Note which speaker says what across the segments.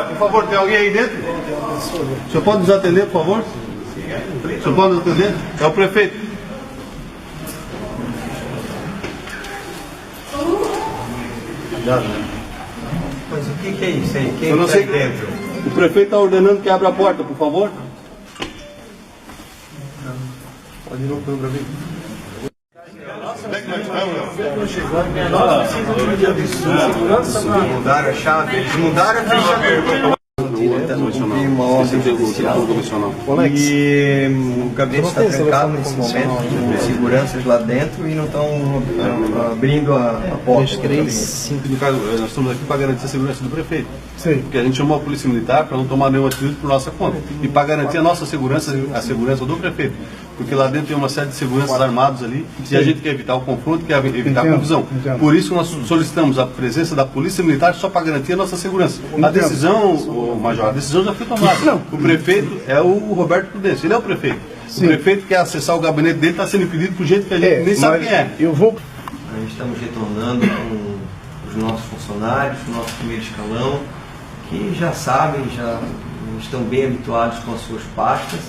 Speaker 1: Por favor, tem alguém aí dentro? O senhor pode nos atender, por favor? O senhor pode nos atender? É o prefeito.
Speaker 2: Mas o que é isso aí? Quem
Speaker 1: Eu não
Speaker 2: está
Speaker 1: sei.
Speaker 2: aí dentro?
Speaker 1: O prefeito está ordenando que abra a porta, por favor. Pode ir no câmera pra mim.
Speaker 2: Mudaram a chave, eles mudaram a fechadura. Uma ordem judicial. E o gabinete está trancado nesse momento, tem seguranças lá dentro e não estão abrindo a porta.
Speaker 1: No caso, nós estamos aqui para garantir a segurança do prefeito.
Speaker 3: Sim.
Speaker 1: Porque a gente chamou a polícia militar para não tomar nenhuma atitude por nossa conta. E para garantir a nossa segurança, a segurança do prefeito. Porque lá dentro tem uma série de seguranças armados ali e a gente quer evitar o confronto, quer evitar a confusão. Por isso nós solicitamos a presença da polícia militar só para garantir a nossa segurança. A decisão, Major, a decisão já foi tomada. O prefeito é o Roberto Prudêncio, ele é o prefeito.
Speaker 3: Sim.
Speaker 1: O prefeito quer acessar o gabinete dele, está sendo impedido por gente que a gente nem sabe quem é.
Speaker 2: Estamos retornando com os nossos funcionários, o nosso primeiro escalão, que já sabem, já estão bem habituados com as suas pastas.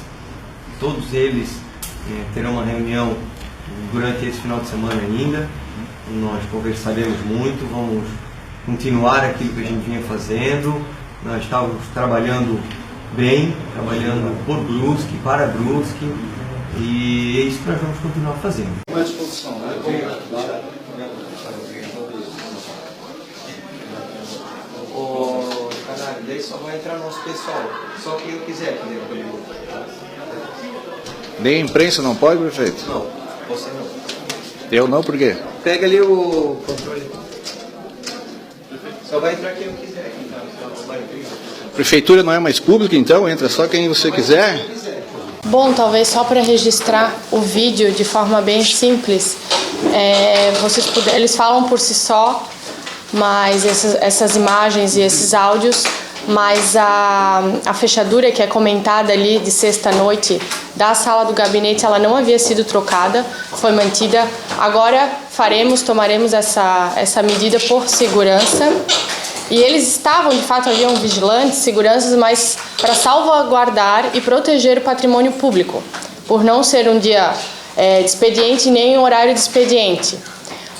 Speaker 2: Todos eles terão uma reunião durante esse final de semana ainda. Nós conversaremos muito, vamos continuar aquilo que a gente vinha fazendo. Nós estávamos trabalhando bem, trabalhando por Brusque, para Brusque, e é isso que nós vamos continuar fazendo.
Speaker 4: Uma disposição, né?
Speaker 2: Ô, Canário, daí só vai entrar nosso pessoal, só quem eu quiser aqui dentro do grupo.
Speaker 4: Nem a imprensa não pode, prefeito?
Speaker 2: Não, você não.
Speaker 4: Eu não, por quê?
Speaker 2: Pega ali o controle. Só vai entrar quem eu quiser aqui, tá? Só vai entrar.
Speaker 4: Prefeitura não é mais pública, então? Entra só quem você quiser?
Speaker 5: Bom, talvez só para registrar o vídeo de forma bem simples, eles falam por si só, mas essas imagens e esses áudios, mas a fechadura que é comentada ali de sexta-noite da sala do gabinete, ela não havia sido trocada, foi mantida. Agora tomaremos essa medida por segurança. E eles estavam, de fato, haviam vigilantes, seguranças, mas para salvaguardar e proteger o patrimônio público, por não ser um dia de expediente nem um horário de expediente.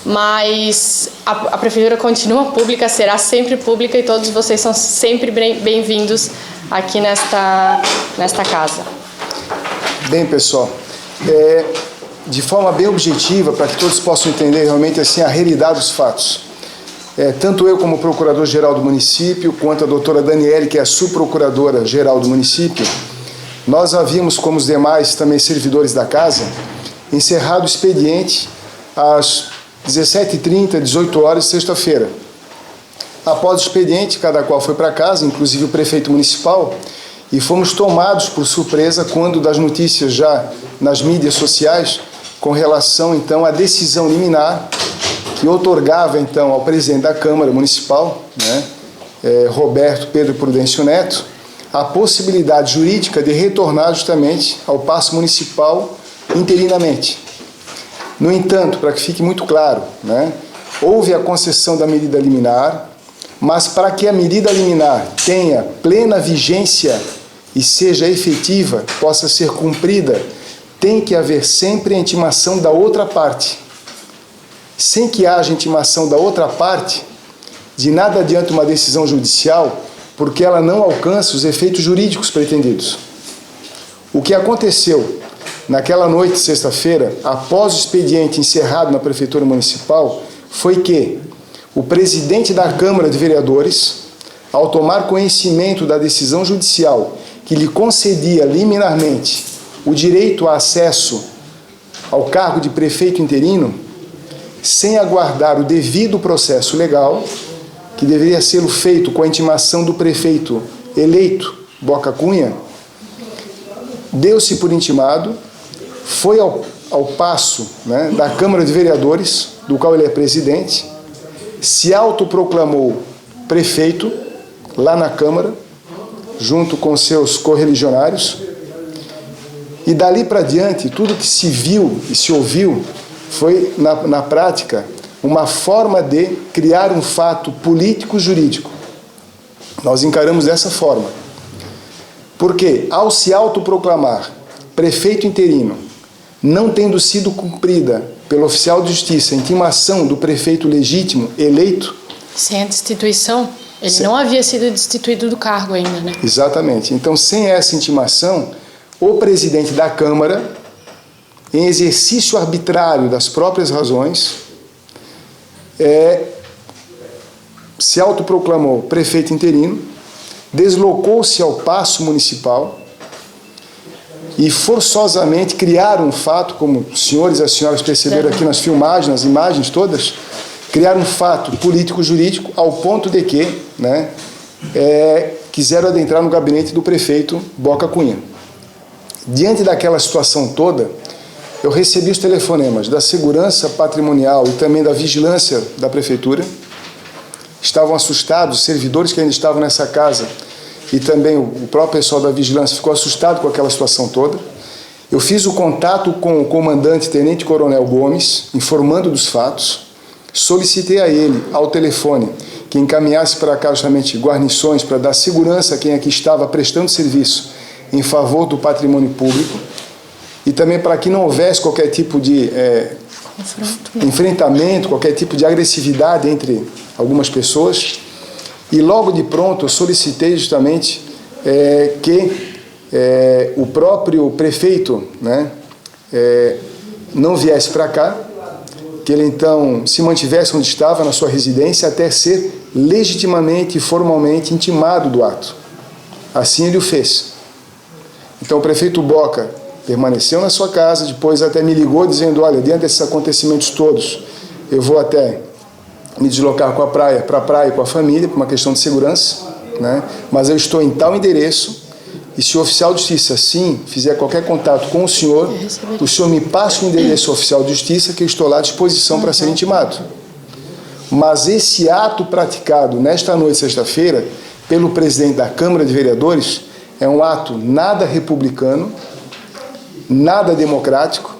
Speaker 5: Mas a prefeitura continua pública, será sempre pública e todos vocês são sempre bem-vindos aqui nesta casa.
Speaker 3: Bem, pessoal, de forma bem objetiva, para que todos possam entender realmente assim, a realidade dos fatos. Tanto eu como procurador-geral do município, quanto a doutora Daniele, que é a subprocuradora-geral do município, nós havíamos, como os demais também servidores da casa, encerrado o expediente às 17h30, 18 horas, sexta-feira. Após o expediente, cada qual foi para casa, inclusive o prefeito municipal, e fomos tomados por surpresa quando das notícias já nas mídias sociais com relação então à decisão liminar que outorgava então ao presidente da Câmara Municipal, Roberto Pedro Prudêncio Neto, a possibilidade jurídica de retornar justamente ao Paço Municipal interinamente. No entanto, para que fique muito claro, houve a concessão da medida liminar, mas para que a medida liminar tenha plena vigência e seja efetiva, possa ser cumprida, tem que haver sempre a intimação da outra parte. Sem que haja intimação da outra parte, de nada adianta uma decisão judicial, porque ela não alcança os efeitos jurídicos pretendidos. O que aconteceu naquela noite de sexta-feira, após o expediente encerrado na Prefeitura Municipal, foi que o presidente da Câmara de Vereadores, ao tomar conhecimento da decisão judicial que lhe concedia liminarmente o direito a acesso ao cargo de prefeito interino, sem aguardar o devido processo legal, que deveria ser feito com a intimação do prefeito eleito, Boca Cunha, deu-se por intimado, foi ao paço da Câmara de Vereadores, do qual ele é presidente, se autoproclamou prefeito lá na Câmara, junto com seus correligionários, e dali para diante, tudo que se viu e se ouviu foi, na prática, uma forma de criar um fato político-jurídico. Nós encaramos dessa forma. Porque, ao se autoproclamar prefeito interino, não tendo sido cumprida pelo oficial de justiça a intimação do prefeito legítimo eleito...
Speaker 5: Sem a destituição, ele não havia sido destituído do cargo ainda, né?
Speaker 3: Exatamente. Então, sem essa intimação, o presidente da Câmara, em exercício arbitrário das próprias razões, se autoproclamou prefeito interino, deslocou-se ao Paço Municipal e forçosamente criaram um fato, como os senhores e as senhoras perceberam aqui nas filmagens, nas imagens todas, criaram um fato político-jurídico ao ponto de que, né, quiseram adentrar no gabinete do prefeito Boca Cunha. Diante daquela situação toda, eu recebi os telefonemas da segurança patrimonial e também da vigilância da prefeitura. Estavam assustados, os servidores que ainda estavam nessa casa e também o próprio pessoal da vigilância ficou assustado com aquela situação toda. Eu fiz o contato com o comandante Tenente Coronel Gomes, informando dos fatos. Solicitei a ele, ao telefone, que encaminhasse para cá justamente guarnições para dar segurança a quem aqui estava prestando serviço em favor do patrimônio público e também para que não houvesse qualquer tipo de enfrentamento, qualquer tipo de agressividade entre algumas pessoas. E logo de pronto eu solicitei justamente que o próprio prefeito, né, não viesse para cá, que ele então se mantivesse onde estava, na sua residência, até ser legitimamente e formalmente intimado do ato. Assim ele o fez. Então o prefeito Boca permaneceu na sua casa, depois até me ligou dizendo, olha, diante desses acontecimentos todos, eu vou até me deslocar para a praia com a família, por uma questão de segurança, né? Mas eu estou em tal endereço, e se o oficial de justiça, sim, fizer qualquer contato com o senhor me passa o endereço oficial de justiça, que eu estou lá à disposição para ser intimado. Mas esse ato praticado nesta noite, sexta-feira, pelo presidente da Câmara de Vereadores, é um ato nada republicano, nada democrático,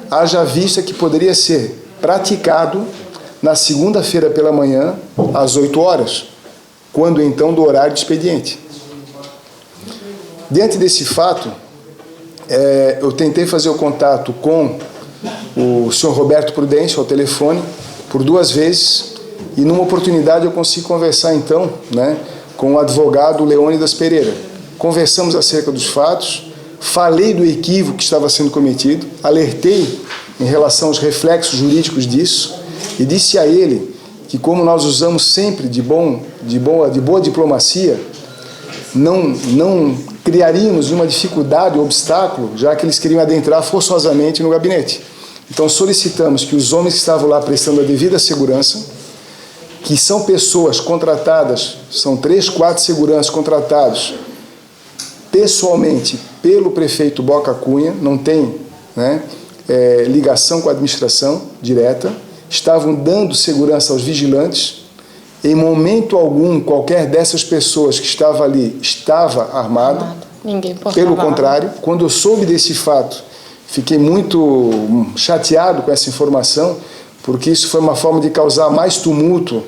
Speaker 3: haja vista que poderia ser praticado na segunda-feira pela manhã, às 8 horas, quando então do horário de expediente. Diante desse fato, eu tentei fazer o contato com o senhor Roberto Prudêncio ao telefone por 2 vezes e numa oportunidade eu consegui conversar então, né, com o advogado Leônidas Pereira. Conversamos acerca dos fatos, falei do equívoco que estava sendo cometido, alertei em relação aos reflexos jurídicos disso e disse a ele que, como nós usamos sempre de boa diplomacia, não criaríamos uma dificuldade, um obstáculo, já que eles queriam adentrar forçosamente no gabinete. Então solicitamos que os homens que estavam lá prestando a devida segurança, que são pessoas contratadas, são 3, 4 seguranças contratados pessoalmente pelo prefeito Boca Cunha, não tem, né, ligação com a administração direta, estavam dando segurança aos vigilantes. Em momento algum, qualquer dessas pessoas que estava ali estava armada. Pelo contrário, quando eu soube desse fato, fiquei muito chateado com essa informação, porque isso foi uma forma de causar mais tumulto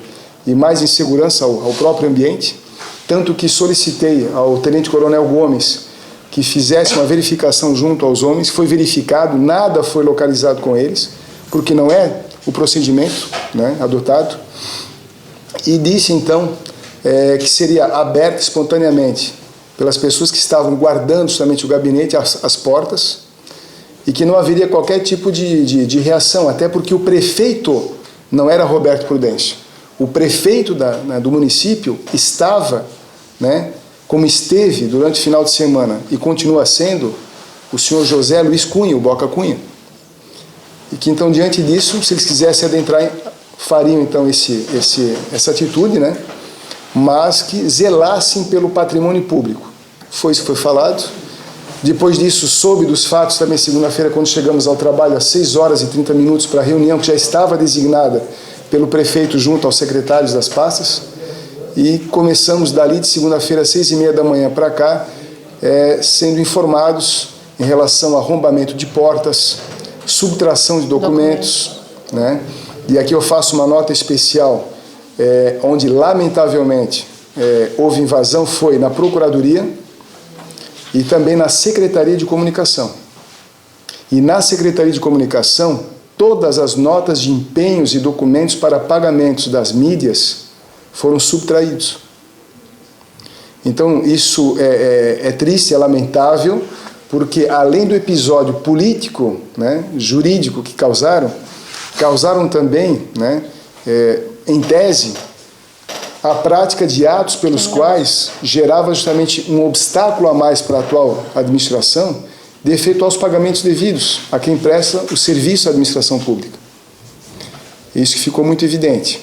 Speaker 3: e mais insegurança ao próprio ambiente, tanto que solicitei ao Tenente Coronel Gomes que fizesse uma verificação junto aos homens, foi verificado, nada foi localizado com eles, porque não é o procedimento, né, adotado, e disse então que seria aberto espontaneamente pelas pessoas que estavam guardando justamente o gabinete, as portas, e que não haveria qualquer tipo de reação, até porque o prefeito não era Roberto Prudêncio. O prefeito do município estava, né, como esteve durante o final de semana e continua sendo, o senhor José Luiz Cunha, o Boca Cunha. E que então, diante disso, se eles quisessem adentrar, fariam então essa atitude, né, mas que zelassem pelo patrimônio público. Foi isso que foi falado. Depois disso, soube dos fatos também segunda-feira, quando chegamos ao trabalho, às 6h30 para a reunião que já estava designada pelo prefeito junto aos secretários das pastas, e começamos dali de segunda-feira, às 6h30 para cá, sendo informados em relação a arrombamento de portas, subtração de documentos, né? E aqui eu faço uma nota especial, onde, lamentavelmente, houve invasão foi na Procuradoria e também na Secretaria de Comunicação. E na Secretaria de Comunicação, todas as notas de empenhos e documentos para pagamentos das mídias foram subtraídos. Então, isso é triste, é lamentável, porque além do episódio político, né, jurídico que causaram também, né, em tese, a prática de atos pelos quais gerava justamente um obstáculo a mais para a atual administração de efetuar os pagamentos devidos a quem presta o serviço à administração pública. Isso que ficou muito evidente.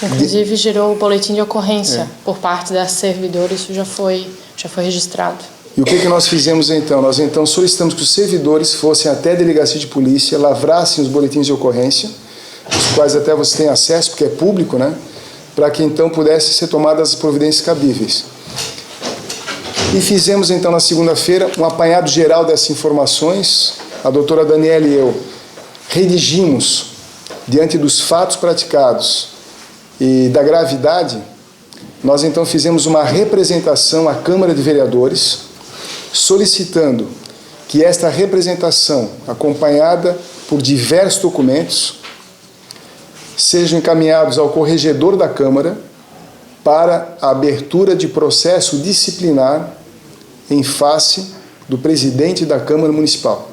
Speaker 5: Inclusive gerou o boletim de ocorrência por parte da servidora, isso já foi registrado.
Speaker 3: E o que nós fizemos então? Nós então solicitamos que os servidores fossem até a delegacia de polícia, lavrassem os boletins de ocorrência, os quais até você tem acesso, porque é público, né? Para que então pudessem ser tomadas as providências cabíveis. E fizemos então na segunda-feira um apanhado geral dessas informações. A doutora Daniela e eu redigimos, diante dos fatos praticados e da gravidade, nós então fizemos uma representação à Câmara de Vereadores, solicitando que esta representação, acompanhada por diversos documentos, sejam encaminhados ao corregedor da Câmara para a abertura de processo disciplinar em face do presidente da Câmara Municipal.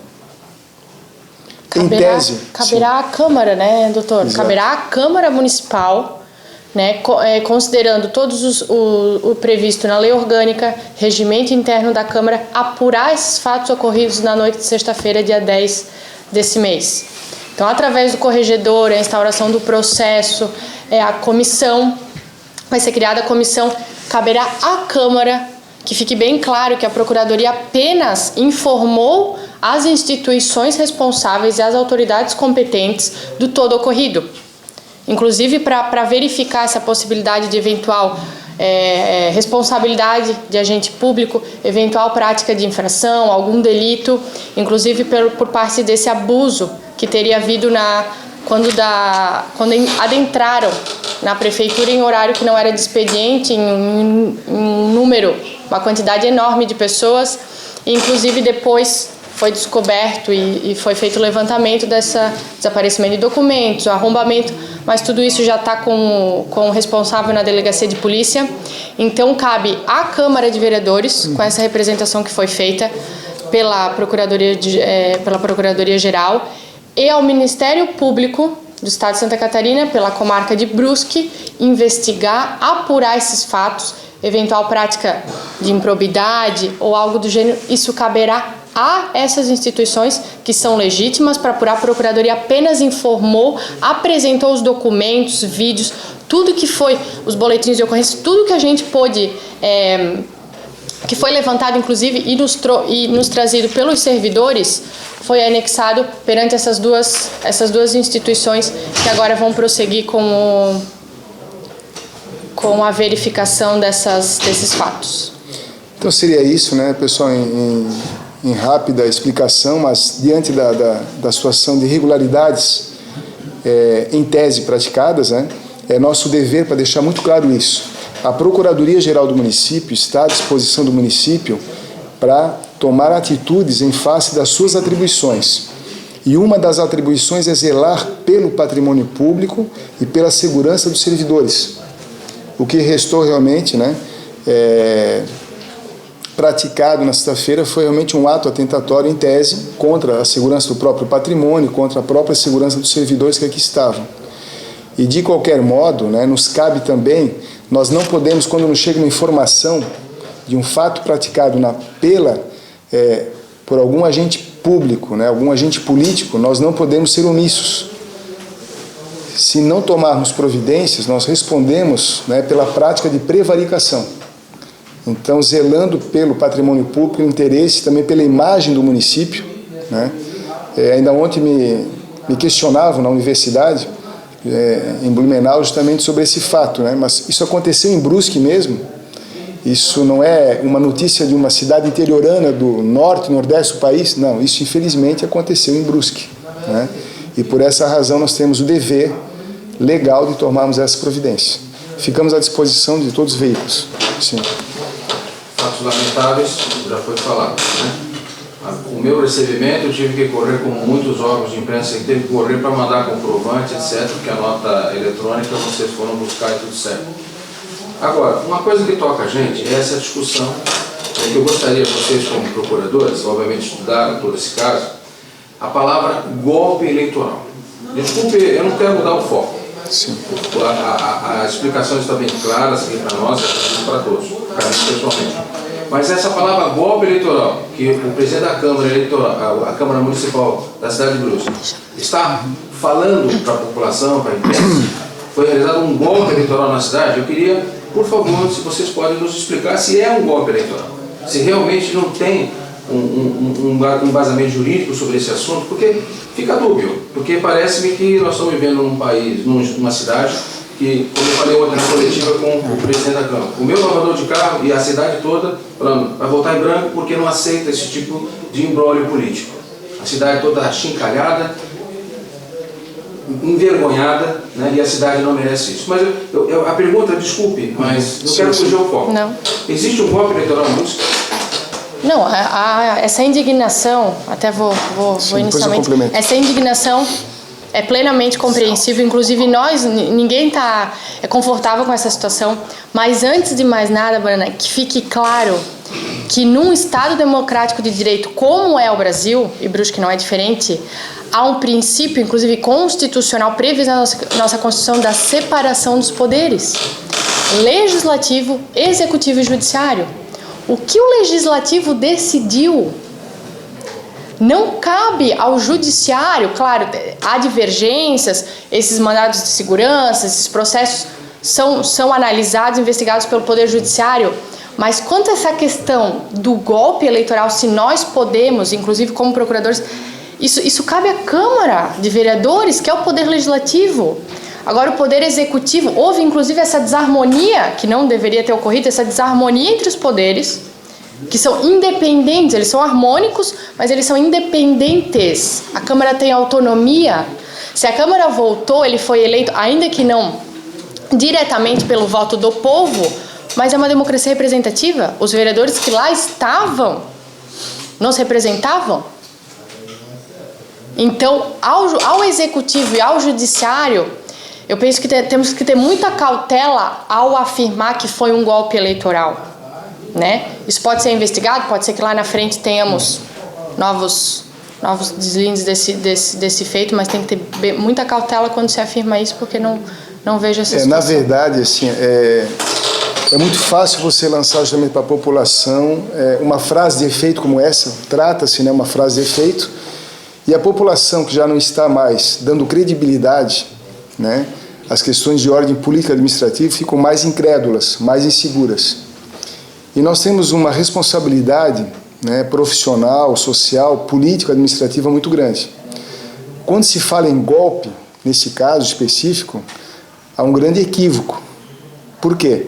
Speaker 5: Caberá à Câmara, né, doutor? Exato. Caberá à Câmara Municipal, né, considerando todos o previsto na lei orgânica, regimento interno da Câmara, apurar esses fatos ocorridos na noite de sexta-feira, dia 10 desse mês. Então, através do corregedor, a instauração do processo, a comissão, vai ser criada a comissão, caberá à Câmara, que fique bem claro que a Procuradoria apenas informou as instituições responsáveis e as autoridades competentes do todo ocorrido. Inclusive, para verificar essa possibilidade de eventual responsabilidade de agente público, eventual prática de infração, algum delito, inclusive por parte desse abuso que teria havido quando adentraram na prefeitura em horário que não era de expediente, em um número, uma quantidade enorme de pessoas, e inclusive depois foi descoberto e foi feito o levantamento desse desaparecimento de documentos, o arrombamento, mas tudo isso já está com o responsável na delegacia de polícia. Então cabe à Câmara de Vereadores, com essa representação que foi feita pela Procuradoria-Geral, e ao Ministério Público do Estado de Santa Catarina, pela comarca de Brusque, investigar, apurar esses fatos, eventual prática de improbidade ou algo do gênero. Isso caberá a essas instituições que são legítimas para apurar. A Procuradoria apenas informou, apresentou os documentos, vídeos, tudo que foi, os boletins de ocorrência, tudo que a gente pôde, que foi levantado inclusive e nos trazido pelos servidores, foi anexado perante essas duas instituições que agora vão prosseguir com a verificação desses fatos.
Speaker 3: Então seria isso, né, pessoal, em rápida explicação, mas diante da situação de irregularidades em tese praticadas, né, é nosso dever, para deixar muito claro isso, a Procuradoria-Geral do município está à disposição do município para tomar atitudes em face das suas atribuições. E uma das atribuições é zelar pelo patrimônio público e pela segurança dos servidores. O que restou realmente, né, praticado na sexta-feira foi realmente um ato atentatório em tese contra a segurança do próprio patrimônio, contra a própria segurança dos servidores que aqui estavam. E de qualquer modo, né, nos cabe também, nós não podemos, quando nos chega uma informação de um fato praticado por algum agente público, né, algum agente político, nós não podemos ser omissos. Se não tomarmos providências, nós respondemos, né, pela prática de prevaricação. Então, zelando pelo patrimônio público, pelo interesse, também pela imagem do município, né? Ainda ontem me questionavam na universidade, em Blumenau, justamente sobre esse fato, né? Mas isso aconteceu em Brusque mesmo. Isso não é uma notícia de uma cidade interiorana do norte e nordeste do país. Não, isso infelizmente aconteceu em Brusque, né? E por essa razão nós temos o dever legal de tomarmos essa providência. ficamos à disposição de todos os veículos. Sim.
Speaker 6: Fatos lamentáveis, já foi falado, né? O meu recebimento, eu tive que correr, como muitos órgãos de imprensa, que teve que correr para mandar comprovante, etc., porque a nota eletrônica vocês foram buscar e tudo certo. Agora, uma coisa que toca a gente é essa discussão, que eu gostaria que vocês, como procuradores, obviamente estudaram todo esse caso, a palavra golpe eleitoral. Desculpe, eu não quero mudar o foco.
Speaker 3: Sim.
Speaker 6: A explicação está bem clara aqui para nós e para todos, para mim pessoalmente. Mas essa palavra golpe eleitoral, que o presidente da Câmara Eleitoral, a Câmara Municipal da cidade de Brusque, está falando para a população, para a imprensa, foi realizado um golpe eleitoral na cidade, eu queria, por favor, se vocês podem nos explicar se é um golpe eleitoral, se realmente não tem um embasamento jurídico sobre esse assunto, porque fica dúbio, porque parece-me que nós estamos vivendo num país, numa cidade, que, como eu falei ontem na coletiva com o presidente da Câmara, o meu lavador de carro e a cidade toda falando, vai votar em branco porque não aceita esse tipo de imbróglio político. A cidade toda achincalhada, envergonhada, né, e a cidade não merece isso. Mas a pergunta, desculpe, mas não quero fugir ao foco.
Speaker 5: Não.
Speaker 6: Existe um golpe eleitoral em Brusque?
Speaker 5: Não, essa indignação, até vou inicialmente, essa indignação é plenamente compreensível, inclusive nós, ninguém é confortável com essa situação, mas antes de mais nada, Brana, que fique claro que num Estado democrático de direito como é o Brasil, e Brusque não é diferente, há um princípio, inclusive constitucional, previsto na nossa Constituição, da separação dos poderes, legislativo, executivo e judiciário. O que o legislativo decidiu não cabe ao judiciário. Claro, há divergências, esses mandados de segurança, esses processos são analisados, investigados pelo Poder Judiciário, mas quanto a essa questão do golpe eleitoral, se nós podemos, inclusive como procuradores, isso cabe à Câmara de Vereadores, que é o Poder Legislativo. Agora, o Poder Executivo, houve inclusive essa desarmonia, que não deveria ter ocorrido, essa desarmonia entre os poderes, que são independentes, eles são harmônicos, mas eles são independentes. A Câmara tem autonomia. Se a Câmara votou, ele foi eleito, ainda que não diretamente pelo voto do povo, mas é uma democracia representativa. Os vereadores que lá estavam não se representavam. Então, ao Executivo e ao Judiciário, eu penso que temos que ter muita cautela ao afirmar que foi um golpe eleitoral, né? Isso pode ser investigado, pode ser que lá na frente tenhamos novos deslindes desse feito, mas tem que ter muita cautela quando se afirma isso, porque não vejo essa situação.
Speaker 3: Na verdade, assim, é muito fácil você lançar justamente para a população uma frase de efeito como essa, trata-se, né, uma frase de efeito, e a população que já não está mais dando credibilidade, né, as questões de ordem política e administrativa ficam mais incrédulas, mais inseguras. E nós temos uma responsabilidade, né, profissional, social, política, administrativa muito grande. Quando se fala em golpe, nesse caso específico, há um grande equívoco. Por quê?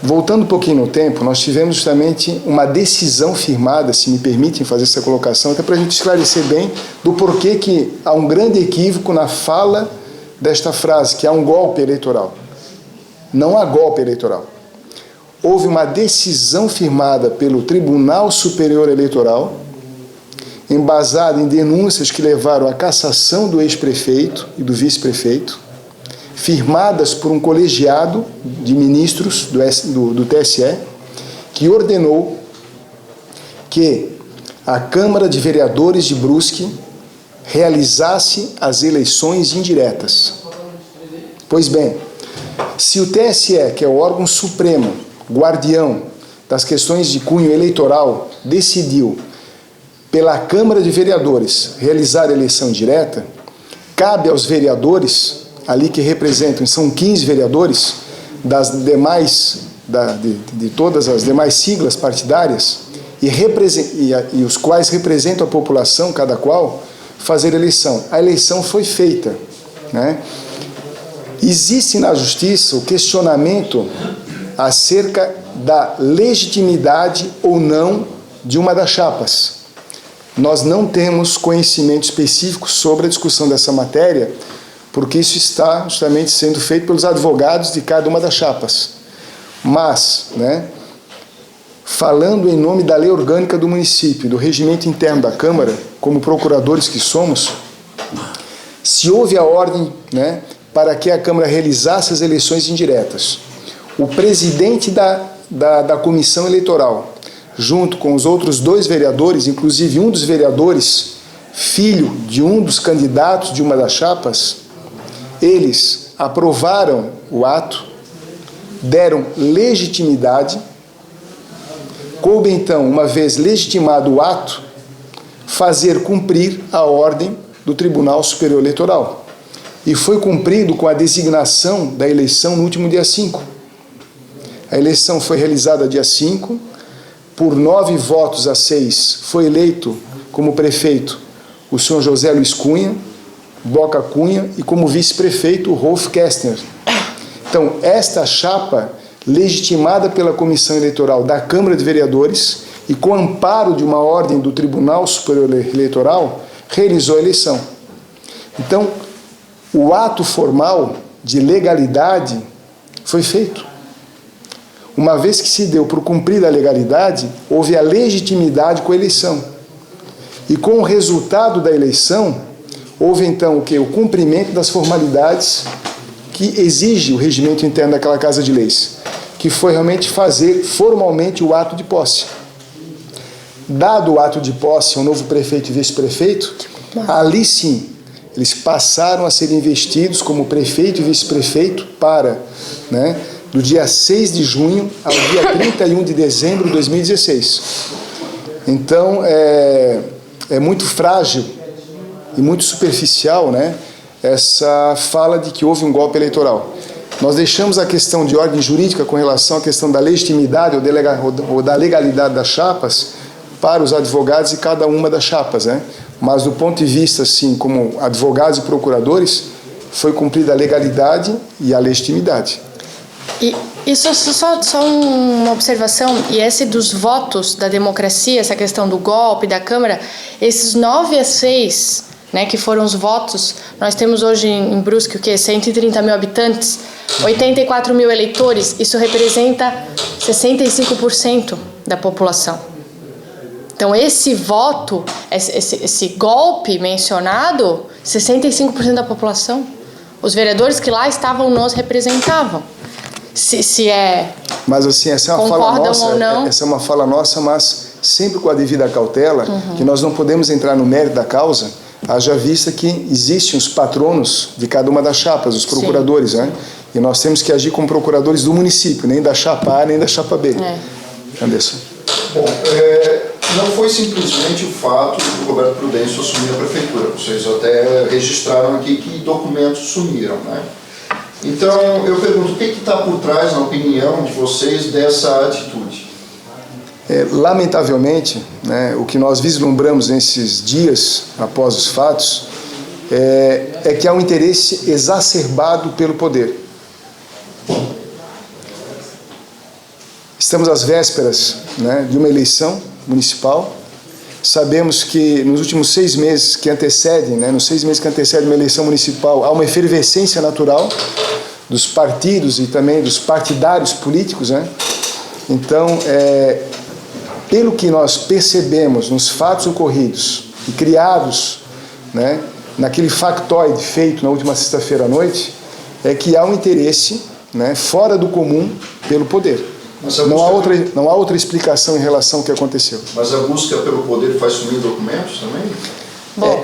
Speaker 3: Voltando um pouquinho no tempo, nós tivemos justamente uma decisão firmada, se me permitem fazer essa colocação, até para a gente esclarecer bem do porquê que há um grande equívoco na fala desta frase, que há um golpe eleitoral. Não há golpe eleitoral. Houve uma decisão firmada pelo Tribunal Superior Eleitoral, embasada em denúncias que levaram à cassação do ex-prefeito e do vice-prefeito, firmadas por um colegiado de ministros do TSE, que ordenou que a Câmara de Vereadores de Brusque realizasse as eleições indiretas. Pois bem, se o TSE, que é o órgão supremo, guardião das questões de cunho eleitoral, decidiu pela Câmara de Vereadores realizar a eleição direta, cabe aos vereadores, ali que representam, são 15 vereadores, de todas as demais siglas partidárias, e os quais representam a população, cada qual, fazer eleição. A eleição foi feita, né? Existe na Justiça o questionamento acerca da legitimidade ou não de uma das chapas. Nós não temos conhecimento específico sobre a discussão dessa matéria, porque isso está justamente sendo feito pelos advogados de cada uma das chapas. Mas, né, falando em nome da lei orgânica do município, do regimento interno da Câmara, como procuradores que somos, se houve a ordem, né, para que a Câmara realizasse as eleições indiretas, o presidente da comissão eleitoral, junto com os outros 2 vereadores, inclusive um dos vereadores, filho de um dos candidatos de uma das chapas, eles aprovaram o ato, deram legitimidade, coube então, uma vez legitimado o ato, fazer cumprir a ordem do Tribunal Superior Eleitoral. E foi cumprido com a designação da eleição no último dia 5. A eleição foi realizada dia 5, por 9 votos a 6 foi eleito como prefeito o senhor José Luiz Cunha, Boca Cunha, e como vice-prefeito o Rolf Kästner. Então, esta chapa, legitimada pela Comissão Eleitoral da Câmara de Vereadores e com amparo de uma ordem do Tribunal Superior Eleitoral, realizou a eleição. Então, o ato formal de legalidade foi feito. Uma vez que se deu por cumprida a legalidade, houve a legitimidade com a eleição. E com o resultado da eleição, houve então o quê? O cumprimento das formalidades que exige o regimento interno daquela Casa de Leis, que foi realmente fazer formalmente o ato de posse. Dado o ato de posse ao novo prefeito e vice-prefeito, ali sim, eles passaram a ser investidos como prefeito e vice-prefeito para, né, do dia 6 de junho ao dia 31 de dezembro de 2016. Então, é muito frágil e muito superficial, né, essa fala de que houve um golpe eleitoral. Nós deixamos a questão de ordem jurídica com relação à questão da legitimidade ou da legalidade das chapas para os advogados de cada uma das chapas, né? Mas do ponto de vista, assim, como advogados e procuradores, foi cumprida a legalidade e a legitimidade.
Speaker 5: E isso só uma observação, e esse dos votos da democracia, essa questão do golpe, da Câmara, esses 9 a 6... né, que foram os votos, nós temos hoje em Brusque o quê? 130 mil habitantes, 84 mil eleitores, isso representa 65% da população. Então esse voto, esse golpe mencionado, 65% da população, os vereadores que lá estavam nos representavam. Se é...
Speaker 3: Mas assim, essa é uma fala nossa, ou não, essa é uma fala nossa, mas sempre com a devida cautela, que nós não podemos entrar no mérito da causa, haja vista que existem os patronos de cada uma das chapas, os procuradores, né? E nós temos que agir como procuradores do município, nem da chapa A, nem da chapa B. Anderson.
Speaker 7: Bom, não foi simplesmente o fato do Roberto Prudêncio assumir a prefeitura. Vocês até registraram aqui que documentos sumiram, né? Então, eu pergunto, o que está por trás, na opinião de vocês, dessa atitude?
Speaker 3: Lamentavelmente, né, o que nós vislumbramos nesses dias após os fatos é que há um interesse exacerbado pelo poder. Estamos às vésperas, né, de uma eleição municipal. Sabemos que nos últimos 6 meses que antecedem, né, nos 6 meses que antecedem uma eleição municipal, há uma efervescência natural dos partidos e também dos partidários políticos, né? Então, pelo que nós percebemos nos fatos ocorridos e criados, né, naquele factoide feito na última sexta-feira à noite, é que há um interesse, né, fora do comum pelo poder. Não há outra explicação em relação ao que aconteceu.
Speaker 7: Mas a busca pelo poder faz sumir documentos também?
Speaker 5: Bom,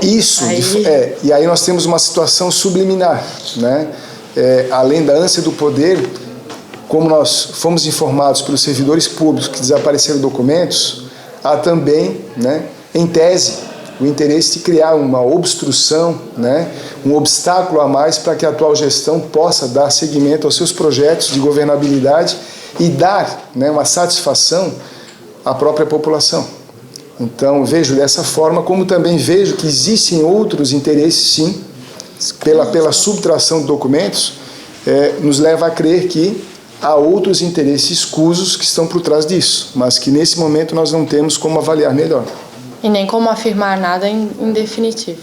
Speaker 3: e aí nós temos uma situação subliminar, né? Além da ânsia do poder, como nós fomos informados pelos servidores públicos que desapareceram documentos, há também, né, em tese, o interesse de criar uma obstrução, né, um obstáculo a mais para que a atual gestão possa dar seguimento aos seus projetos de governabilidade e dar, né, uma satisfação à própria população. Então, vejo dessa forma, como também vejo que existem outros interesses, sim, pela subtração de documentos, nos leva a crer que há outros interesses escusos que estão por trás disso, mas que nesse momento nós não temos como avaliar melhor.
Speaker 5: E nem como afirmar nada em definitivo.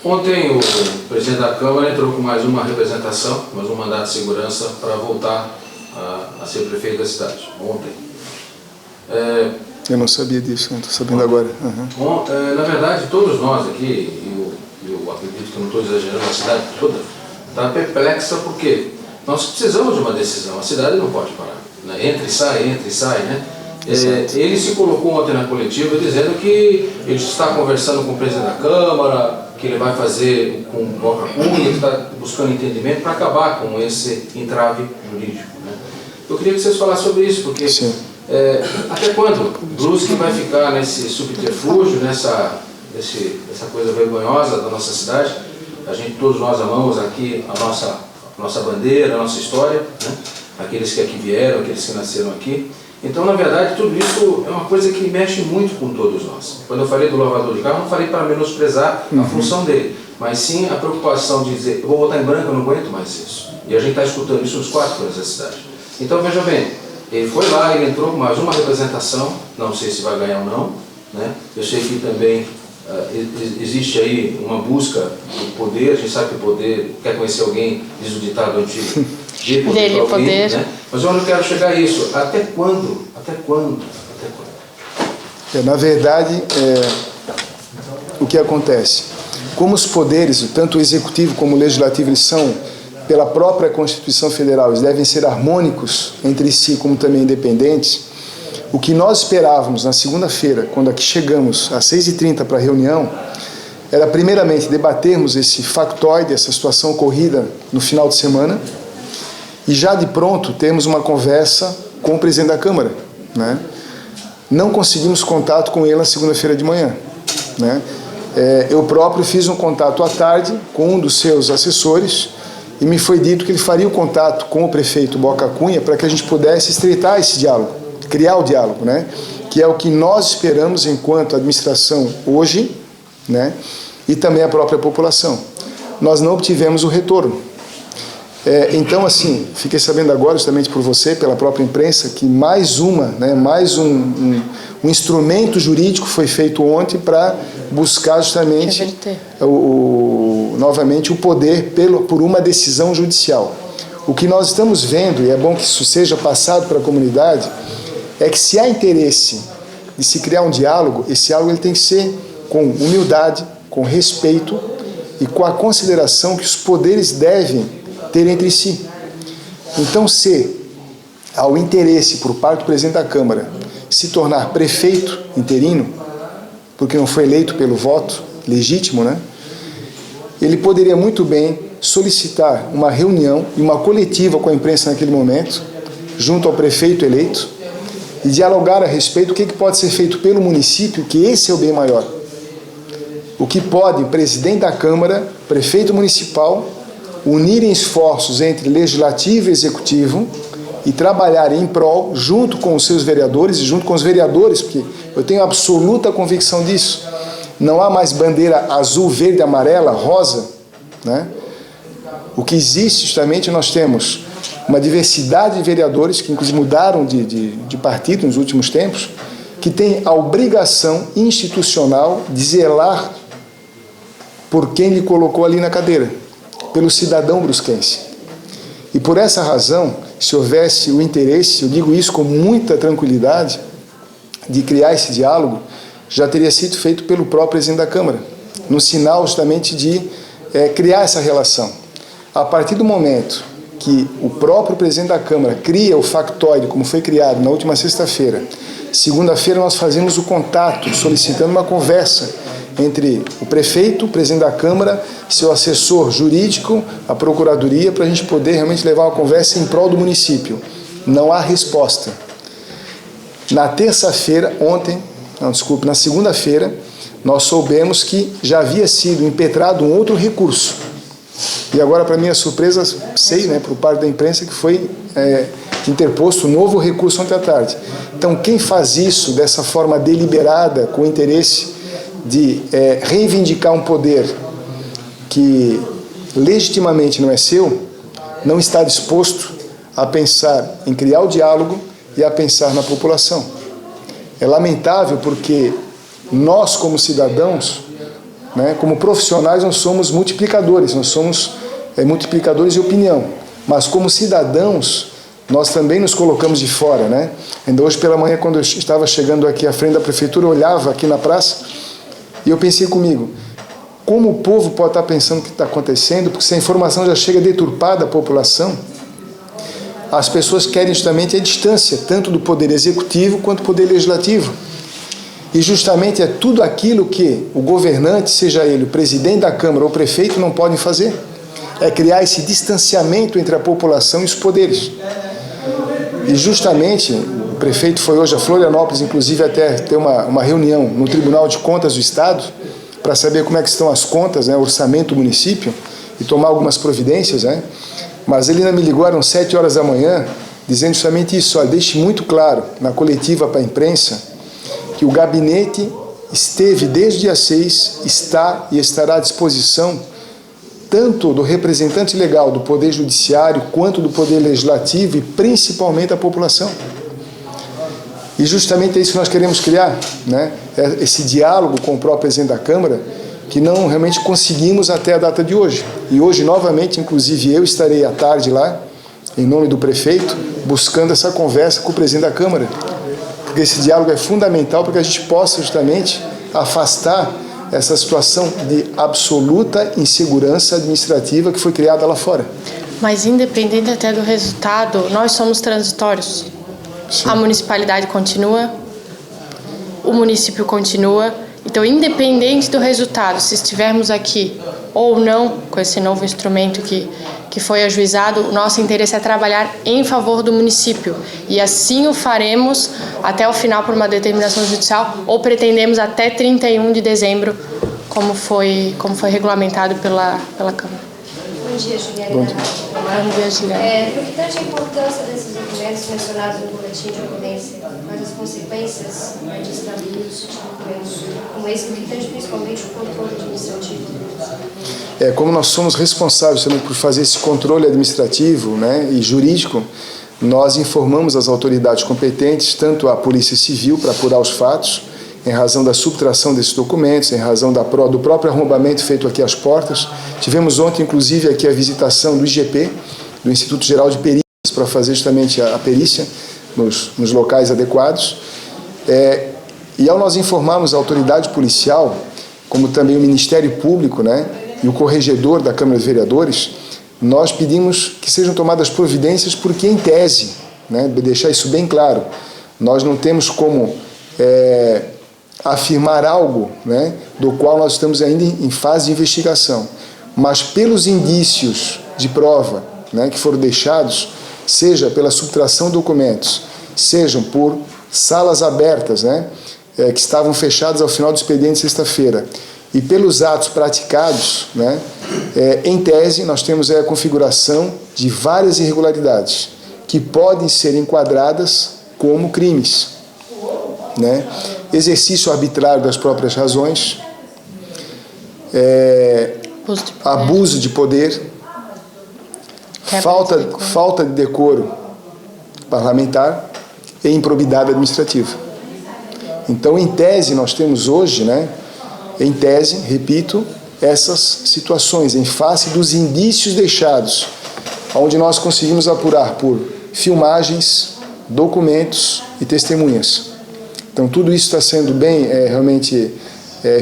Speaker 6: Ontem o presidente da Câmara entrou com mais uma representação, mais um mandato de segurança para voltar a ser prefeito da cidade. Ontem.
Speaker 3: Eu não sabia disso, não estou sabendo agora.
Speaker 6: Na verdade, todos nós aqui, eu acredito que não estou exagerando, a cidade toda está perplexa porque nós precisamos de uma decisão, a cidade não pode parar. Né? Entra e sai, né? Ele se colocou ontem na coletiva dizendo que ele está conversando com o presidente da Câmara, que ele vai fazer com o Boca Cunha, que está buscando entendimento para acabar com esse entrave jurídico. Né? Eu queria que vocês falassem sobre isso, porque até quando Brusque vai ficar nesse subterfúgio, nessa coisa vergonhosa da nossa cidade? Todos nós amamos aqui a nossa bandeira, a nossa história, né? Aqueles que aqui vieram, aqueles que nasceram aqui. Então, na verdade, tudo isso é uma coisa que mexe muito com todos nós. Quando eu falei do lavador de carro, não falei para menosprezar a função dele, mas sim a preocupação de dizer, eu vou votar em branco, eu não aguento mais isso. E a gente está escutando isso nos 4 cantos da cidade. Então, veja bem, ele foi lá, ele entrou com mais uma representação, não sei se vai ganhar ou não, né? Eu sei que também existe aí uma busca do poder, a gente sabe que o poder quer conhecer alguém, diz o ditado antigo,
Speaker 5: dele poder.
Speaker 6: Né? Mas eu não quero chegar a isso. Até quando? Até quando?
Speaker 3: Na verdade, o que acontece? Como os poderes, tanto o executivo como o legislativo, eles são, pela própria Constituição Federal, eles devem ser harmônicos entre si, como também independentes. O que nós esperávamos na segunda-feira, quando aqui chegamos às 6h30 para a reunião, era primeiramente debatermos esse factoide, essa situação ocorrida no final de semana, e já de pronto temos uma conversa com o presidente da Câmara, né? Não conseguimos contato com ele na segunda-feira de manhã, né? Eu próprio fiz um contato à tarde com um dos seus assessores e me foi dito que ele faria o contato com o prefeito Boca Cunha para que a gente pudesse estreitar esse diálogo, criar o diálogo, né? Que é o que nós esperamos enquanto administração hoje, né? E também a própria população. Nós não obtivemos o retorno. Então, assim, fiquei sabendo agora, justamente por você, pela própria imprensa, que mais um instrumento jurídico foi feito ontem para buscar justamente novamente o poder por uma decisão judicial. O que nós estamos vendo, e é bom que isso seja passado para a comunidade, é que se há interesse de se criar um diálogo, esse diálogo ele tem que ser com humildade, com respeito e com a consideração que os poderes devem ter entre si. Então, se há o interesse por parte do presidente da Câmara se tornar prefeito interino, porque não foi eleito pelo voto legítimo, né? Ele poderia muito bem solicitar uma reunião e uma coletiva com a imprensa naquele momento, junto ao prefeito eleito, e dialogar a respeito do que pode ser feito pelo município, que esse é o bem maior. O que pode o presidente da Câmara, prefeito municipal, unirem esforços entre legislativo e executivo e trabalharem em prol, junto com os seus vereadores e junto com os vereadores, porque eu tenho absoluta convicção disso. Não há mais bandeira azul, verde, amarela, rosa, né? O que existe, justamente, nós temos uma diversidade de vereadores que inclusive mudaram de partido nos últimos tempos, que tem a obrigação institucional de zelar por quem lhe colocou ali na cadeira, pelo cidadão brusquense. E por essa razão, se houvesse o interesse, eu digo isso com muita tranquilidade, de criar esse diálogo, já teria sido feito pelo próprio presidente da Câmara, no sinal justamente de criar essa relação. A partir do momento que o próprio presidente da Câmara cria o factoide, como foi criado na última sexta-feira, segunda-feira nós fazemos o contato, solicitando uma conversa entre o prefeito, o presidente da Câmara, seu assessor jurídico, a procuradoria, para a gente poder realmente levar uma conversa em prol do município. Não há resposta. Na terça-feira, na segunda-feira, nós soubemos que já havia sido impetrado um outro recurso. E agora, para minha surpresa, sei, né, por parte da imprensa, que foi interposto um novo recurso ontem à tarde. Então, quem faz isso dessa forma deliberada, com interesse de reivindicar um poder que legitimamente não é seu, não está disposto a pensar em criar o diálogo e a pensar na população. É lamentável porque nós, como cidadãos, né? Como profissionais nós somos multiplicadores, nós somos multiplicadores de opinião, mas como cidadãos nós também nos colocamos de fora, né? Ainda hoje pela manhã, quando eu estava chegando aqui à frente da prefeitura, eu olhava aqui na praça e eu pensei comigo, como o povo pode estar pensando o que está acontecendo, porque se a informação já chega deturpada à população, as pessoas querem justamente a distância, tanto do poder executivo quanto do poder legislativo. E justamente é tudo aquilo que o governante, seja ele o presidente da Câmara ou o prefeito, não podem fazer. É criar esse distanciamento entre a população e os poderes. E justamente, o prefeito foi hoje a Florianópolis, inclusive até ter uma reunião no Tribunal de Contas do Estado, para saber como é que estão as contas, né, o orçamento do município, e tomar algumas providências, né? Mas ele ainda me ligou, eram 7 horas da manhã, dizendo justamente isso, olha, deixe muito claro na coletiva para a imprensa que o gabinete esteve desde o dia 6, está e estará à disposição tanto do representante legal do Poder Judiciário quanto do Poder Legislativo e principalmente da população. E justamente é isso que nós queremos criar, né? Esse diálogo com o próprio presidente da Câmara, que não realmente conseguimos até a data de hoje. E hoje, novamente, inclusive eu estarei à tarde lá, em nome do prefeito, buscando essa conversa com o presidente da Câmara. Porque esse diálogo é fundamental para que a gente possa justamente afastar essa situação de absoluta insegurança administrativa que foi criada lá fora.
Speaker 5: Mas independente até do resultado, nós somos transitórios. Sim. A municipalidade continua, o município continua. Então, independente do resultado, se estivermos aqui ou não com esse novo instrumento que foi ajuizado, o nosso interesse é trabalhar em favor do município. E assim o faremos até o final por uma determinação judicial ou pretendemos até 31 de dezembro, como foi regulamentado pela Câmara.
Speaker 8: Bom dia, Juliana.
Speaker 3: Bom dia.
Speaker 5: Bom dia, Juliana.
Speaker 8: No que tange a importância desses documentos mencionados no boletim de ocorrência, mas as consequências de extravios de documentos como esse, no que tange principalmente o controle administrativo?
Speaker 3: Como nós somos responsáveis também por fazer esse controle administrativo, né, e jurídico, nós informamos as autoridades competentes, tanto a Polícia Civil para apurar os fatos, em razão da subtração desses documentos, em razão do próprio arrombamento feito aqui às portas. Tivemos ontem, inclusive, aqui a visitação do IGP, do Instituto Geral de Perícias, para fazer justamente a perícia nos locais adequados. E ao nós informarmos a autoridade policial, como também o Ministério Público, né, e o corregedor da Câmara de Vereadores, nós pedimos que sejam tomadas providências, porque, em tese, né, deixar isso bem claro, nós não temos como afirmar algo, né, do qual nós estamos ainda em fase de investigação, mas pelos indícios de prova, né, que foram deixados, seja pela subtração de documentos, sejam por salas abertas, né, que estavam fechadas ao final do expediente sexta-feira, e pelos atos praticados, né, em tese, nós temos a configuração de várias irregularidades que podem ser enquadradas como crimes, né? Exercício arbitrário das próprias razões, abuso de poder, falta de decoro parlamentar e improbidade administrativa. Então, em tese, nós temos hoje, né, em tese, repito, essas situações, em face dos indícios deixados, onde nós conseguimos apurar por filmagens, documentos e testemunhas. Então, tudo isso está sendo bem realmente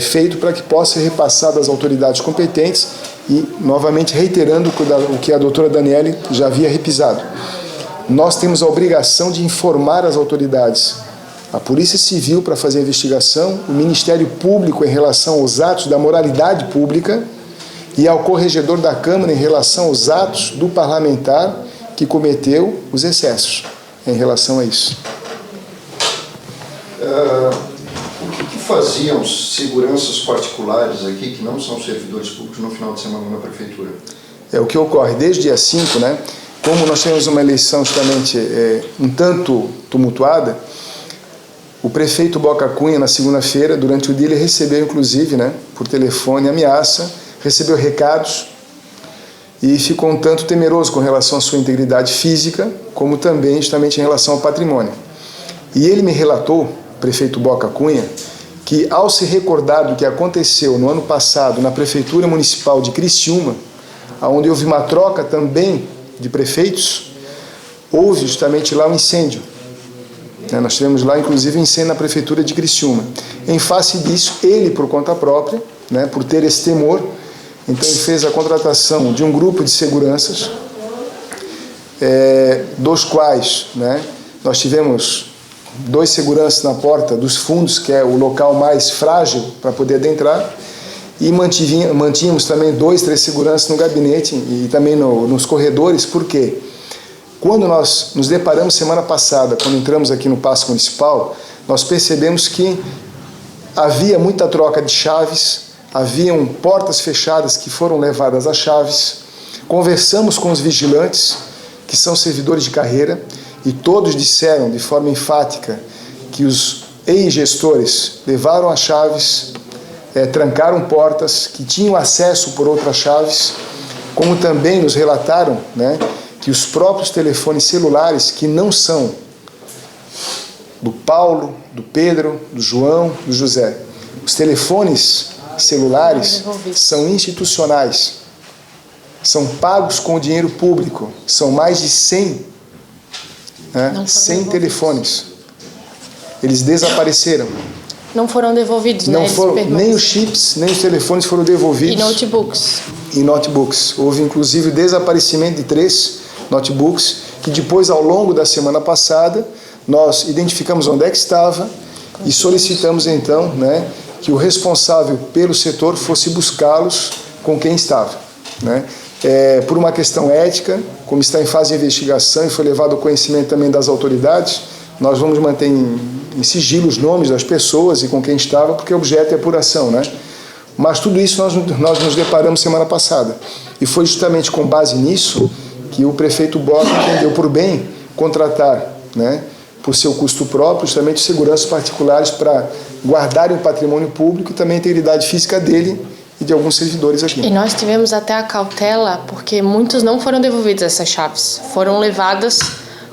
Speaker 3: feito para que possa ser repassado às autoridades competentes e, novamente, reiterando o que a doutora Daniele já havia repisado. Nós temos a obrigação de informar as autoridades, a Polícia Civil para fazer a investigação, o Ministério Público em relação aos atos da moralidade pública e ao corregedor da Câmara em relação aos atos do parlamentar que cometeu os excessos em relação a isso.
Speaker 7: O que faziam seguranças particulares aqui, que não são servidores públicos, no final de semana na prefeitura?
Speaker 3: O que ocorre desde o dia 5, né? Como nós temos uma eleição justamente um tanto tumultuada, o prefeito Boca Cunha, na segunda-feira, durante o dia, ele recebeu, inclusive, né, por telefone, ameaça, recebeu recados e ficou um tanto temeroso com relação à sua integridade física, como também justamente em relação ao patrimônio. E ele me relatou, o prefeito Boca Cunha, que, ao se recordar do que aconteceu no ano passado na Prefeitura Municipal de Criciúma, onde houve uma troca também de prefeitos, houve justamente lá um incêndio. Nós tivemos lá, inclusive, um incêndio na Prefeitura de Criciúma. Em face disso, ele, por conta própria, por ter esse temor, então ele fez a contratação de um grupo de seguranças, dos quais nós tivemos 2 seguranças na porta dos fundos, que é o local mais frágil para poder adentrar, e mantínhamos também 2, 3 seguranças no gabinete e também nos corredores. Por quê? Quando nós nos deparamos semana passada, quando entramos aqui no Paço Municipal, nós percebemos que havia muita troca de chaves, haviam portas fechadas que foram levadas às chaves. Conversamos com os vigilantes, que são servidores de carreira, e todos disseram de forma enfática que os ex-gestores levaram as chaves, trancaram portas, que tinham acesso por outras chaves, como também nos relataram que os próprios telefones celulares, que não são do Paulo, do Pedro, do João, do José, os telefones celulares são institucionais, são pagos com o dinheiro público, são mais de 100 telefones. Eles desapareceram.
Speaker 5: Não foram devolvidos,
Speaker 3: não foram, nem os chips, nem os telefones foram devolvidos. E notebooks. Houve, inclusive, o desaparecimento de 3 notebooks, que depois, ao longo da semana passada, nós identificamos onde é que estava e solicitamos, então, que o responsável pelo setor fosse buscá-los com quem estava. Por uma questão ética, como está em fase de investigação e foi levado ao conhecimento também das autoridades, nós vamos manter em sigilo os nomes das pessoas e com quem estava, porque o objeto é apuração, Mas tudo isso nós nos deparamos semana passada. E foi justamente com base nisso que o prefeito Bota entendeu por bem contratar, por seu custo próprio, justamente seguranças particulares para guardarem o patrimônio público e também a integridade física dele e de alguns servidores aqui.
Speaker 5: E nós tivemos até a cautela, porque muitos não foram devolvidos essas chaves, foram levadas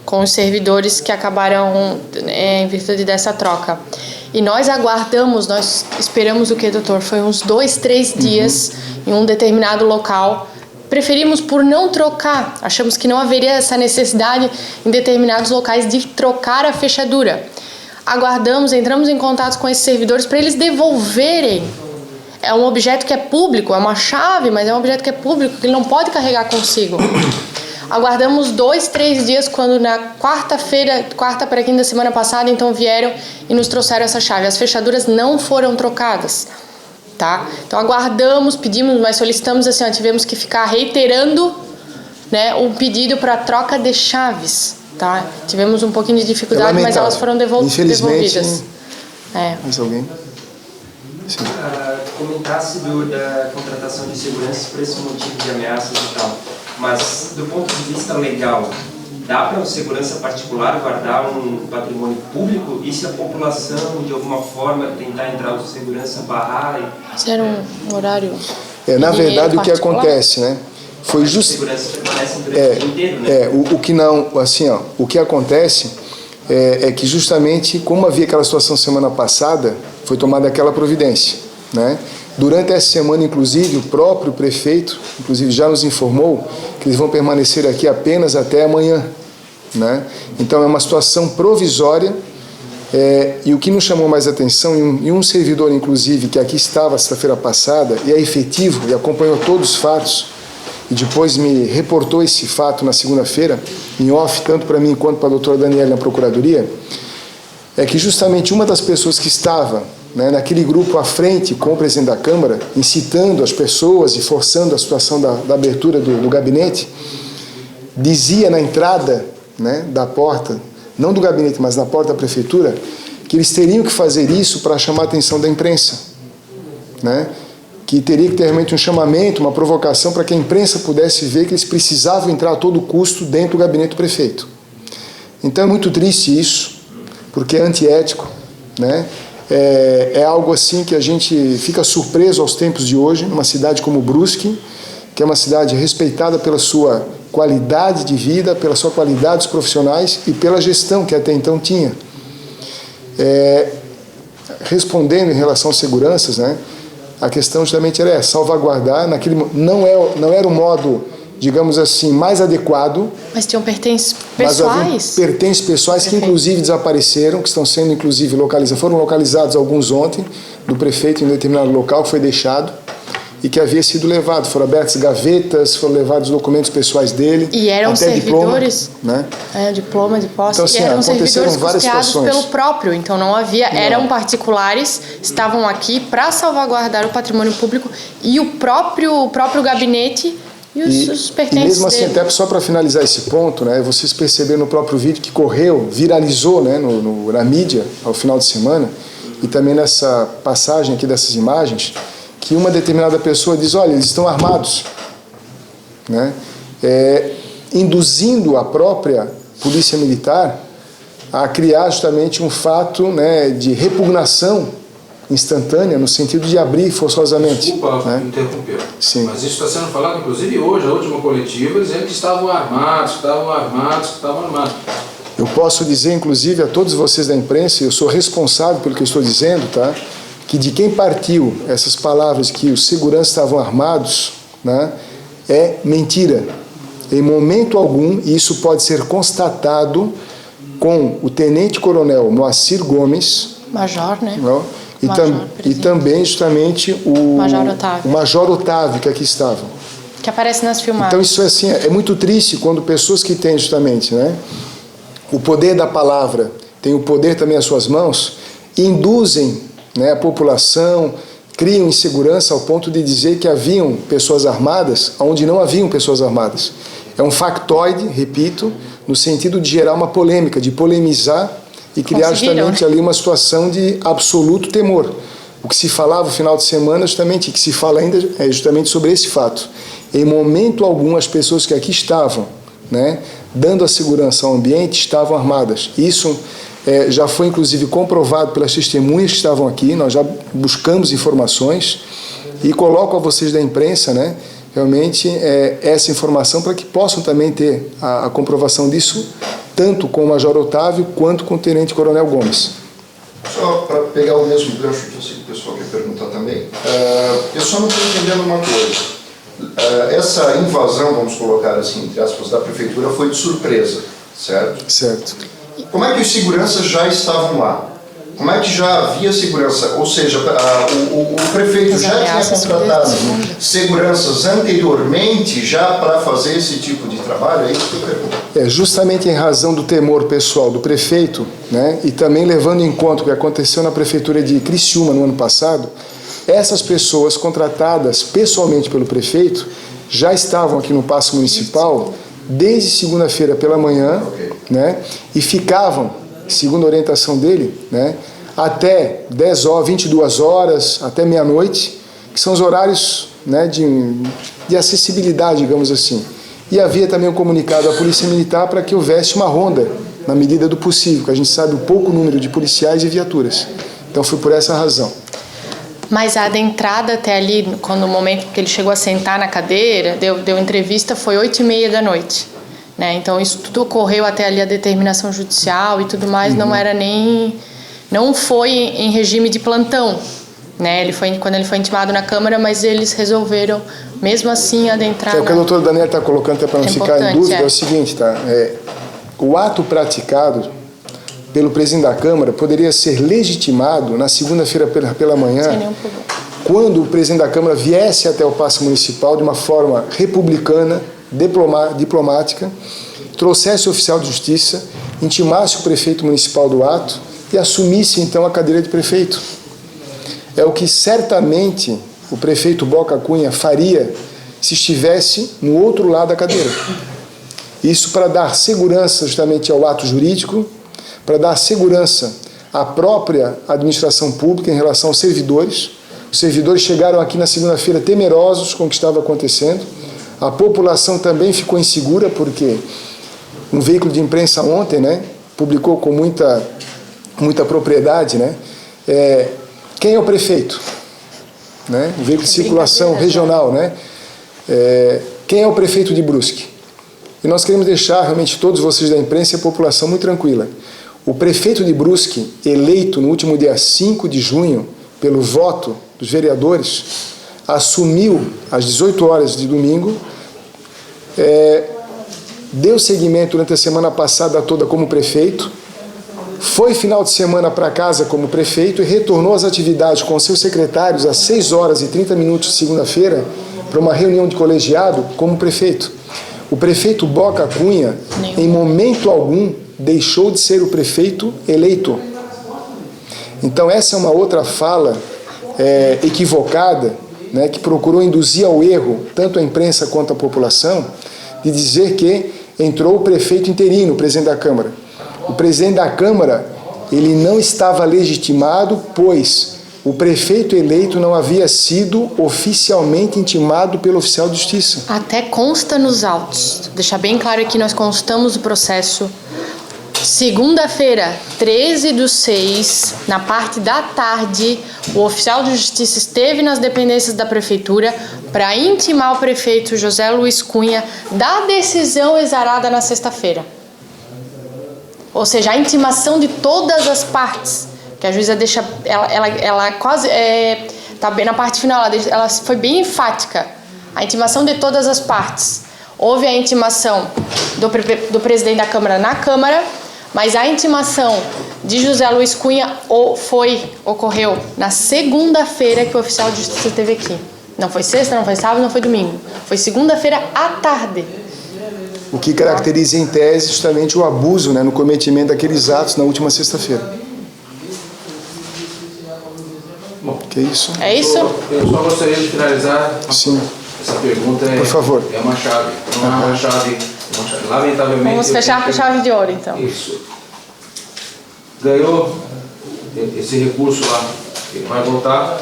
Speaker 5: com os servidores que acabaram em virtude dessa troca. E nós aguardamos, nós esperamos o que, doutor? Foi uns 2, 3 dias em um determinado local. Preferimos por não trocar, achamos que não haveria essa necessidade em determinados locais de trocar a fechadura. Aguardamos, entramos em contato com esses servidores para eles devolverem. É um objeto que é público, é uma chave, mas é um objeto que é público, que ele não pode carregar consigo. Aguardamos 2, 3 dias, quando na quarta para quinta da semana passada, então vieram e nos trouxeram essa chave. As fechaduras não foram trocadas. Então aguardamos, pedimos, mas solicitamos assim, tivemos que ficar reiterando um pedido para troca de chaves. Tivemos um pouquinho de dificuldade, mas elas foram devolvidas.
Speaker 3: Mais alguém?
Speaker 9: Sim. Comentasse da contratação de seguranças por esse motivo de ameaças e tal, mas do ponto de vista legal, dá para um segurança particular guardar um patrimônio público? E se a população, de alguma forma, tentar entrar no segurança, barrar?
Speaker 5: Fizeram um horário.
Speaker 3: Na verdade, o que acontece, foi justo.
Speaker 9: Segurança permanece durante o dia inteiro,
Speaker 3: o que não, assim, o que acontece é que justamente, como havia aquela situação semana passada, foi tomada aquela providência, Durante essa semana, inclusive, o próprio prefeito, inclusive, já nos informou que eles vão permanecer aqui apenas até amanhã, Então, é uma situação provisória, e o que nos chamou mais atenção, e um servidor, inclusive, que aqui estava sexta-feira passada, e é efetivo, e acompanhou todos os fatos, e depois me reportou esse fato na segunda-feira, em off, tanto para mim quanto para a doutora Daniela na Procuradoria, é que justamente uma das pessoas que estava naquele grupo à frente com o presidente da Câmara, incitando as pessoas e forçando a situação da abertura do gabinete, dizia na entrada da porta, não do gabinete, mas na porta da prefeitura, que eles teriam que fazer isso para chamar a atenção da imprensa, que teria que ter realmente um chamamento, uma provocação para que a imprensa pudesse ver que eles precisavam entrar a todo custo dentro do gabinete do prefeito. Então é muito triste isso, porque é antiético, É algo assim que a gente fica surpreso aos tempos de hoje, numa cidade como Brusque, que é uma cidade respeitada pela sua qualidade de vida, pela sua qualidade dos profissionais e pela gestão que até então tinha. respondendo em relação às seguranças, né, a questão justamente era salvaguardar, não era o modo, digamos assim, mais adequado.
Speaker 5: Mas tinham pertences pessoais.
Speaker 3: Mas pertences pessoais que inclusive desapareceram, que estão sendo inclusive localizados. Foram localizados alguns ontem, do prefeito em determinado local, que foi deixado e que havia sido levado. Foram abertas gavetas, foram levados documentos pessoais dele.
Speaker 5: E eram
Speaker 3: até
Speaker 5: servidores,
Speaker 3: diploma, né?
Speaker 5: Diploma de posse.
Speaker 3: Então, assim,
Speaker 5: e eram servidores
Speaker 3: várias
Speaker 5: custeados
Speaker 3: situações.
Speaker 5: pelo próprio. Então não havia, eram particulares, estavam aqui para salvaguardar o patrimônio público e o próprio gabinete e os pertences
Speaker 3: e mesmo assim,
Speaker 5: dele.
Speaker 3: até só para finalizar esse ponto, né, vocês perceberam no próprio vídeo que correu, viralizou, né, na mídia ao final de semana, e também nessa passagem aqui dessas imagens, que uma determinada pessoa diz, olha, eles estão armados, né, induzindo a própria polícia militar a criar justamente um fato, né, de repugnação instantânea, no sentido de abrir forçosamente.
Speaker 6: Desculpa interromper.
Speaker 3: Sim.
Speaker 6: Mas isso está sendo falado, inclusive hoje, a última coletiva, dizendo que estavam armados.
Speaker 3: Eu posso dizer, inclusive, a todos vocês da imprensa, eu sou responsável pelo que eu estou dizendo, tá? Que de quem partiu essas palavras que os seguranças estavam armados, né, é mentira. Em momento algum, e isso pode ser constatado com o tenente-coronel Moacir Gomes,
Speaker 5: Major, né?
Speaker 3: Não? E também justamente o Major Otávio, que aqui estavam.
Speaker 5: Que aparece nas filmagens.
Speaker 3: Então isso assim, é muito triste quando pessoas que têm justamente, né, o poder da palavra, têm o poder também às suas mãos, induzem, né, a população, criam insegurança ao ponto de dizer que haviam pessoas armadas onde não haviam pessoas armadas. É um factoide, repito, no sentido de gerar uma polêmica, de polemizar e criar justamente ali uma situação de absoluto temor. O que se falava no final de semana, justamente, que se fala ainda, é justamente sobre esse fato. Em momento algum, as pessoas que aqui estavam, né, dando a segurança ao ambiente, estavam armadas. Isso já foi, inclusive, comprovado pelas testemunhas que estavam aqui, nós já buscamos informações e coloco a vocês da imprensa, né, realmente, essa informação para que possam também ter a comprovação disso, tanto com o Major Otávio quanto com o Tenente Coronel Gomes.
Speaker 7: Só para pegar o mesmo gancho que eu sei que o pessoal quer perguntar também, eu só não estou entendendo uma coisa. Essa invasão, vamos colocar assim, entre aspas, da prefeitura foi de surpresa, certo?
Speaker 3: Certo.
Speaker 7: Como é que os seguranças já estavam lá? Como é que já havia segurança? Ou seja, o prefeito já tinha contratado seguranças anteriormente já para fazer esse tipo de trabalho? É isso que eu pergunto.
Speaker 3: Justamente em razão do temor pessoal do prefeito, né, e também levando em conta o que aconteceu na prefeitura de Criciúma no ano passado, essas pessoas contratadas pessoalmente pelo prefeito já estavam aqui no Paço Municipal desde segunda-feira pela manhã, né, e ficavam, segundo a orientação dele, né, até 10 horas, 22 horas, até meia-noite, que são os horários, né, de acessibilidade, digamos assim. E havia também um comunicado à Polícia Militar para que houvesse uma ronda, na medida do possível, porque a gente sabe o pouco número de policiais e viaturas. Então foi por essa razão.
Speaker 5: Mas a adentrada até ali, quando o momento que ele chegou a sentar na cadeira, deu entrevista, foi 8h30 da noite. Né? Então isso tudo ocorreu até ali a determinação judicial e tudo mais, não foi em regime de plantão. Né? Quando ele foi intimado na Câmara, mas eles resolveram, mesmo assim, adentrar...
Speaker 3: O que a doutora Daniela está colocando, até para não ficar em dúvida, é o seguinte, tá? O ato praticado pelo presidente da Câmara poderia ser legitimado na segunda-feira pela manhã,
Speaker 5: sem nenhum problema,
Speaker 3: quando o presidente da Câmara viesse até o Paço Municipal de uma forma republicana, diplomática, trouxesse o oficial de justiça, intimasse o prefeito municipal do ato e assumisse então a cadeira de prefeito. É o que certamente o prefeito Boca Cunha faria se estivesse no outro lado da cadeira. Isso para dar segurança justamente ao ato jurídico, para dar segurança à própria administração pública em relação aos servidores. Os servidores chegaram aqui na segunda-feira temerosos com o que estava acontecendo. A população também ficou insegura porque um veículo de imprensa ontem, né, publicou com muita propriedade, né, quem é o prefeito? Né? O veículo de circulação regional, né? Quem é o prefeito de Brusque? E nós queremos deixar realmente todos vocês da imprensa e a população muito tranquila. O prefeito de Brusque, eleito no último dia 5 de junho, pelo voto dos vereadores, assumiu às 18 horas de domingo, deu seguimento durante a semana passada toda como prefeito, foi final de semana para casa como prefeito e retornou às atividades com seus secretários às 6 horas e 30 minutos de segunda-feira para uma reunião de colegiado como prefeito. O prefeito Boca Cunha, em momento algum, deixou de ser o prefeito eleito. Então essa é uma outra fala equivocada, né, que procurou induzir ao erro tanto a imprensa quanto a população, de dizer que entrou o prefeito interino, o presidente da Câmara. O presidente da Câmara, ele não estava legitimado, pois o prefeito eleito não havia sido oficialmente intimado pelo oficial de justiça.
Speaker 5: Até consta nos autos. Deixar bem claro aqui, nós constamos o processo. Segunda-feira, 13/6, na parte da tarde, o oficial de justiça esteve nas dependências da prefeitura para intimar o prefeito José Luiz Cunha da decisão exarada na sexta-feira. Ou seja, a intimação de todas as partes, que a juíza deixa, ela quase, tá bem na parte final, ela foi bem enfática, a intimação de todas as partes. Houve a intimação do presidente da Câmara na Câmara, mas a intimação de José Luiz Cunha ocorreu na segunda-feira que o oficial de justiça esteve aqui. Não foi sexta, não foi sábado, não foi domingo. Foi segunda-feira à tarde.
Speaker 3: O que caracteriza em tese justamente o abuso, né, no cometimento daqueles atos na última sexta-feira.
Speaker 6: Bom,
Speaker 3: que isso?
Speaker 5: É isso?
Speaker 6: Eu só gostaria de finalizar.
Speaker 3: Sim.
Speaker 6: Essa pergunta
Speaker 3: Por favor.
Speaker 6: É uma chave. Uma chave. Lamentavelmente.
Speaker 5: Vamos fechar com chave de ouro, então.
Speaker 6: Isso. Ganhou esse recurso lá. Ele vai voltar,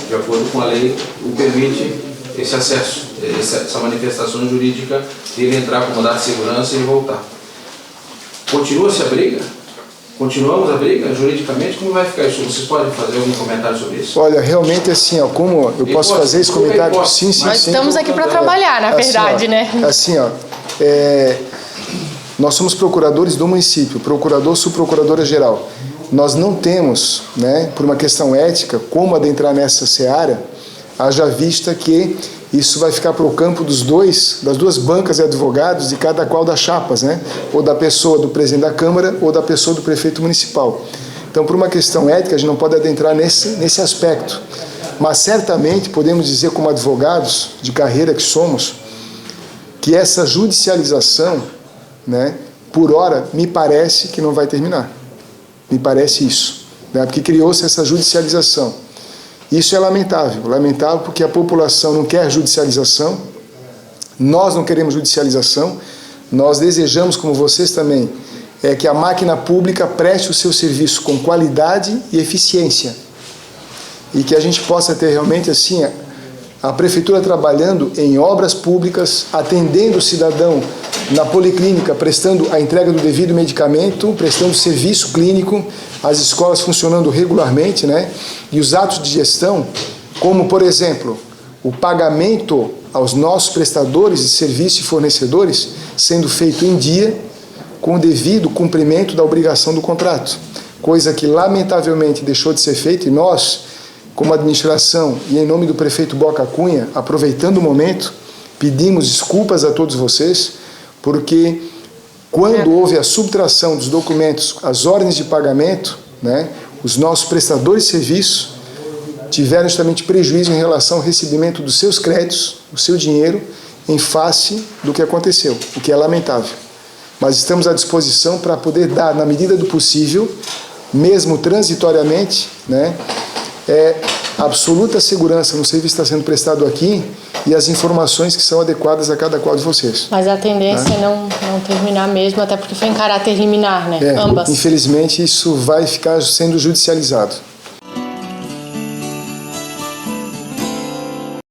Speaker 6: de acordo com a lei, o permite esse acesso, essa manifestação jurídica de ele entrar com mandato de segurança e voltar. Continua-se a briga? Continuamos a briga juridicamente? Como vai ficar isso? Vocês podem fazer algum comentário sobre isso?
Speaker 3: Olha, realmente assim, ó, como eu posso fazer esse comentário? Sim, sim,
Speaker 5: Nós
Speaker 3: sim.
Speaker 5: estamos aqui para trabalhar, na verdade, né?
Speaker 3: Assim, ó, nós somos procuradores do município, procurador, subprocuradora-geral. Nós não temos, né, por uma questão ética, como adentrar nessa seara, haja vista que isso vai ficar para o campo das duas bancas de advogados de cada qual das chapas, né? Ou da pessoa do presidente da Câmara ou da pessoa do prefeito municipal. Então, por uma questão ética, a gente não pode adentrar nesse aspecto. Mas certamente podemos dizer, como advogados de carreira que somos, que essa judicialização, né, por hora, me parece que não vai terminar. Me parece isso, né? Porque criou-se essa judicialização. Isso é lamentável porque a população não quer judicialização, nós não queremos judicialização, nós desejamos, como vocês também, que a máquina pública preste o seu serviço com qualidade e eficiência e que a gente possa ter realmente assim a prefeitura trabalhando em obras públicas, atendendo o cidadão na policlínica, prestando a entrega do devido medicamento, prestando serviço clínico, as escolas funcionando regularmente, né? E os atos de gestão, como, por exemplo, o pagamento aos nossos prestadores de serviço e fornecedores sendo feito em dia, com o devido cumprimento da obrigação do contrato, coisa que lamentavelmente deixou de ser feita e nós, como administração e em nome do prefeito Boca Cunha, aproveitando o momento, pedimos desculpas a todos vocês, porque quando houve a subtração dos documentos, as ordens de pagamento, né, os nossos prestadores de serviço tiveram justamente prejuízo em relação ao recebimento dos seus créditos, o seu dinheiro, em face do que aconteceu, o que é lamentável. Mas estamos à disposição para poder dar, na medida do possível, mesmo transitoriamente, né, absoluta segurança no serviço que está sendo prestado aqui e as informações que são adequadas a cada qual de vocês.
Speaker 5: Mas a tendência é não terminar mesmo, até porque foi em caráter liminar, né? Ambas.
Speaker 3: Infelizmente, isso vai ficar sendo judicializado.